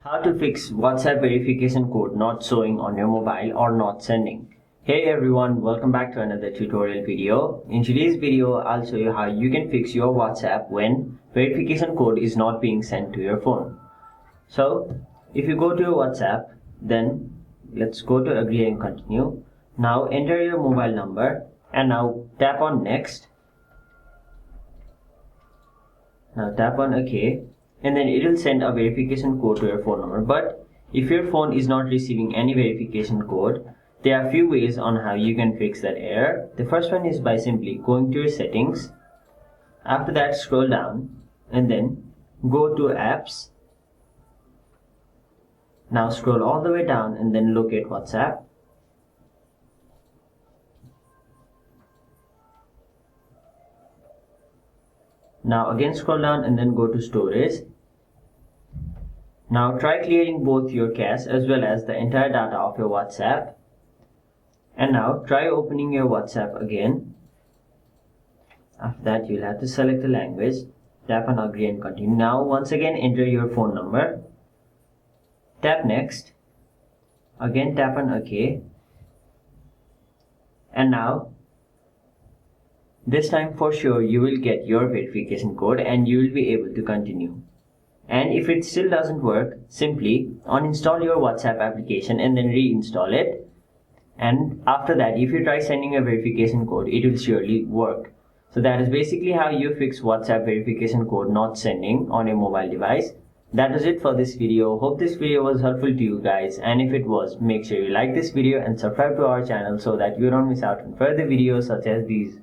How to fix WhatsApp verification code not showing on your mobile or not sending. Hey everyone, welcome back to another tutorial video. In today's video, I'll show you how you can fix your WhatsApp when verification code is not being sent to your phone. So, if you go to your WhatsApp, then let's go to agree and continue. Now enter your mobile number and now tap on next. Now tap on OK. And then it will send a verification code to your phone number. But if your phone is not receiving any verification code, there are a few ways on how you can fix that error. The first one is by simply going to your settings. After that, scroll down and then go to apps. Now scroll all the way down and then locate WhatsApp. Now again scroll down and then go to storage. Now try clearing both your cache as well as the entire data of your WhatsApp. And now try opening your WhatsApp again. After that you'll have to select the language. Tap on agree and continue. Now once again enter your phone number. Tap next. Again tap on OK. And now this time for sure you will get your verification code and you will be able to continue. And if it still doesn't work, simply uninstall your WhatsApp application and then reinstall it. And after that, if you try sending a verification code, it will surely work. So that is basically how you fix WhatsApp verification code not sending on your mobile device. That was it for this video. Hope this video was helpful to you guys. And if it was, make sure you like this video and subscribe to our channel so that you don't miss out on further videos such as these.